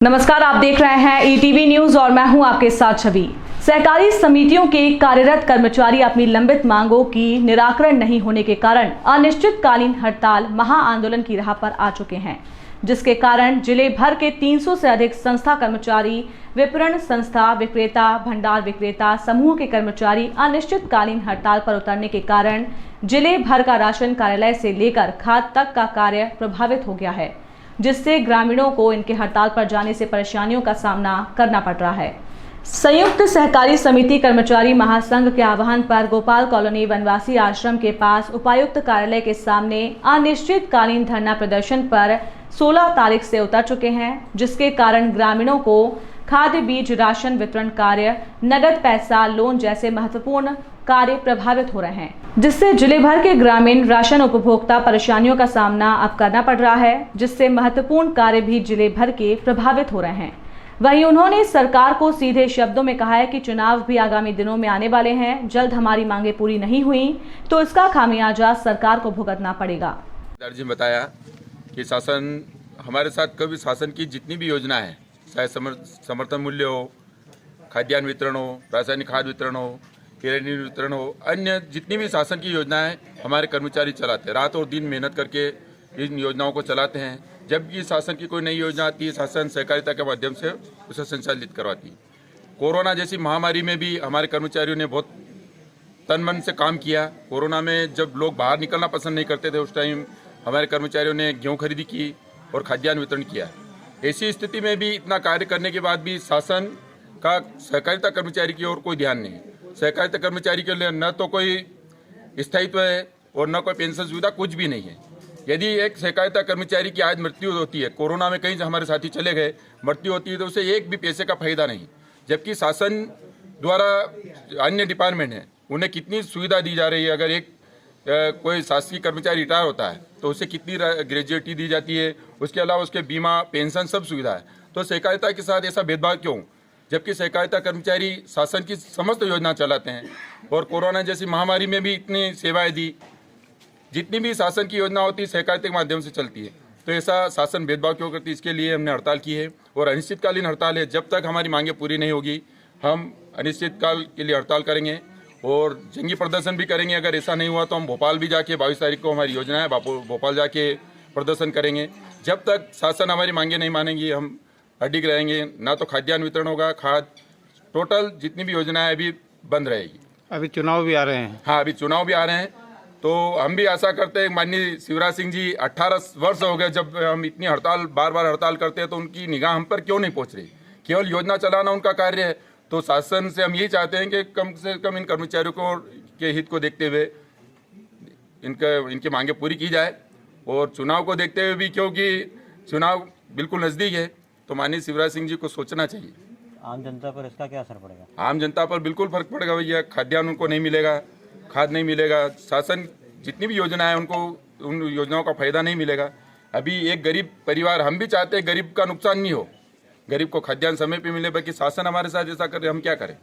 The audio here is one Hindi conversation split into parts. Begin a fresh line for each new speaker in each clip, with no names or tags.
नमस्कार, आप देख रहे हैं ईटीवी न्यूज और मैं हूं आपके साथ छवि। सहकारी समितियों के कार्यरत कर्मचारी अपनी लंबित मांगों की निराकरण नहीं होने के कारण अनिश्चितकालीन हड़ताल महाआंदोलन की राह पर आ चुके हैं, जिसके कारण जिले भर के 300 से अधिक संस्था कर्मचारी, विपणन संस्था, विक्रेता, भंडार विक्रेता समूह के कर्मचारी अनिश्चितकालीन हड़ताल पर उतरने के कारण जिले भर का राशन कार्यालय से लेकर खाद तक का कार्य प्रभावित हो गया है, जिससे ग्रामीणों को इनके हड़ताल पर जाने से परेशानियों का सामना करना पड़ रहा है। संयुक्त सहकारी समिति कर्मचारी महासंघ के आह्वान पर गोपाल कॉलोनी वनवासी आश्रम के पास उपायुक्त कार्यालय के सामने अनिश्चितकालीन धरना प्रदर्शन पर 16 तारीख से उतर चुके हैं, जिसके कारण ग्रामीणों को खाद्य बीज राशन वितरण कार्य, नगद पैसा, लोन जैसे महत्वपूर्ण कार्य प्रभावित हो रहे हैं, जिससे जिले भर के ग्रामीण राशन उपभोक्ता परेशानियों का सामना अब करना पड़ रहा है, जिससे महत्वपूर्ण कार्य भी जिले भर के प्रभावित हो रहे हैं। वहीं उन्होंने सरकार को सीधे शब्दों में कहा है कि चुनाव भी आगामी दिनों में आने वाले हैं, जल्द हमारी मांगे पूरी नहीं हुई तो इसका खामियाजा सरकार को भुगतना पड़ेगा।
जी बताया कि शासन हमारे साथ कभी शासन की जितनी भी योजना है, चाहे समर्थन मूल्य हो, खाद्यान्न वितरण हो, रासायनिक खाद वितरण हो, किरानी वितरण हो, अन्य जितनी भी शासन की योजनाएं हमारे कर्मचारी चलाते हैं, रात और दिन मेहनत करके इन योजनाओं को चलाते हैं। जब भी शासन की कोई नई योजना आती है, शासन सहकारिता के माध्यम से उसे संचालित करवाती है। कोरोना जैसी महामारी में भी हमारे कर्मचारियों ने बहुत तन मन से काम किया। कोरोना में जब लोग बाहर निकलना पसंद नहीं करते थे, उस टाइम हमारे कर्मचारियों ने गेहूँ खरीदी की और खाद्यान्न वितरण किया। ऐसी स्थिति में भी इतना कार्य करने के बाद भी शासन का सहकारिता कर्मचारी की ओर कोई ध्यान नहीं। सहकारिता कर्मचारी के लिए न तो कोई स्थायित्व है और न कोई पेंशन सुविधा, कुछ भी नहीं है। यदि एक सहकारिता कर्मचारी की आज मृत्यु होती है, कोरोना में कहीं हमारे साथी चले गए, मृत्यु होती है, तो उसे एक भी पैसे का फायदा नहीं। जबकि शासन द्वारा अन्य डिपार्टमेंट है, उन्हें कितनी सुविधा दी जा रही है। अगर एक कोई शासकीय कर्मचारी रिटायर होता है तो उसे कितनी ग्रेजुएटी दी जाती है, उसके अलावा उसके बीमा, पेंशन, सब सुविधा है। तो सहकारिता के साथ ऐसा भेदभाव क्यों, जबकि सहकारिता कर्मचारी शासन की समस्त योजना चलाते हैं और कोरोना जैसी महामारी में भी इतनी सेवाएं दी। जितनी भी शासन की योजना होती है सहकारिता के माध्यम से चलती है, तो ऐसा शासन भेदभाव क्यों करती है? इसके लिए हमने हड़ताल की है और अनिश्चितकालीन हड़ताल है। जब तक हमारी मांगें पूरी नहीं होगी, हम अनिश्चितकाल के लिए हड़ताल करेंगे और जंगी प्रदर्शन भी करेंगे। अगर ऐसा नहीं हुआ तो हम भोपाल भी जाके 22 तारीख को हमारी योजना है, भोपाल जाके प्रदर्शन करेंगे। जब तक शासन हमारी मांगें नहीं मानेंगी, हम अडिग रहेंगे। ना तो खाद्यान्न वितरण होगा, खाद, टोटल जितनी भी योजना है अभी बंद रहेगी।
अभी चुनाव भी आ रहे हैं।
हाँ, अभी चुनाव भी आ रहे हैं, तो हम भी आशा करते हैं। माननीय शिवराज सिंह जी 18 वर्ष हो गए जब हम इतनी हड़ताल, बार बार हड़ताल करते हैं, तो उनकी निगाह हम पर क्यों नहीं पहुंच रही? केवल योजना चलाना उनका कार्य है। तो शासन से हम यही चाहते हैं कि कम से कम इन कर्मचारियों को के हित को देखते हुए इनकी मांगे पूरी की जाए। और चुनाव को देखते हुए भी, क्योंकि चुनाव बिल्कुल नज़दीक है, तो माननीय शिवराज सिंह जी को सोचना चाहिए।
आम जनता पर इसका क्या असर पड़ेगा?
आम जनता पर बिल्कुल फर्क पड़ेगा भैया। खाद्यान्न उनको नहीं मिलेगा, खाद नहीं मिलेगा, शासन जितनी भी योजना है उनको उन योजनाओं का फायदा नहीं मिलेगा। अभी एक गरीब परिवार, हम भी चाहते हैं गरीब का नुकसान नहीं हो, गरीब को खाद्यान्न समय पे मिले, बाकी शासन हमारे साथ ऐसा करे, हम क्या करें?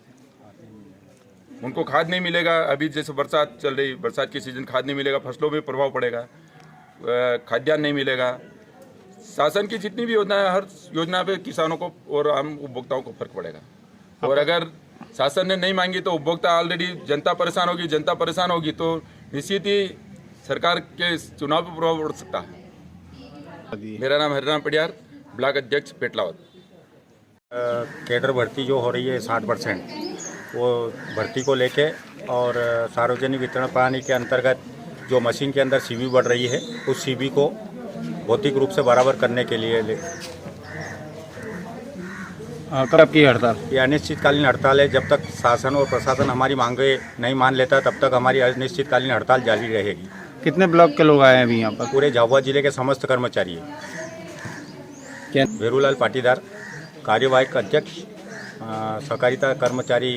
उनको खाद नहीं मिलेगा। अभी जैसे बरसात चल रही, बरसात की सीजन, खाद नहीं मिलेगा, फसलों में प्रभाव पड़ेगा, खाद्यान्न नहीं मिलेगा। शासन की जितनी भी योजना है, हर योजना पे किसानों को और आम उपभोक्ताओं को फर्क पड़ेगा। और अगर शासन ने नहीं मांगी तो उपभोक्ता ऑलरेडी, जनता परेशान होगी, जनता परेशान होगी तो निश्चित ही सरकार के चुनाव पर प्रभाव पड़ सकता है। मेरा नाम हरिराम पडियार, ब्लॉक अध्यक्ष पेटलावत।
कैडर भर्ती जो हो रही है 60%, वो भर्ती को लेके और सार्वजनिक वितरण प्रणाली के अंतर्गत जो मशीन के अंदर सीबी बढ़ रही है, उस सीबी को भौतिक रूप से बराबर करने के लिए
कब की हड़ताल?
ये अनिश्चितकालीन हड़ताल है। जब तक शासन और प्रशासन हमारी मांगे नहीं मान लेता, तब तक हमारी अनिश्चितकालीन हड़ताल जारी रहेगी।
कितने ब्लॉक के लोग आए हैं अभी यहाँ पर?
पूरे झाबुआ जिले के समस्त कर्मचारी हैं।
क्या?
भेरूलाल पाटीदार, कार्यवाहक अध्यक्ष, सहकारिता कर्मचारी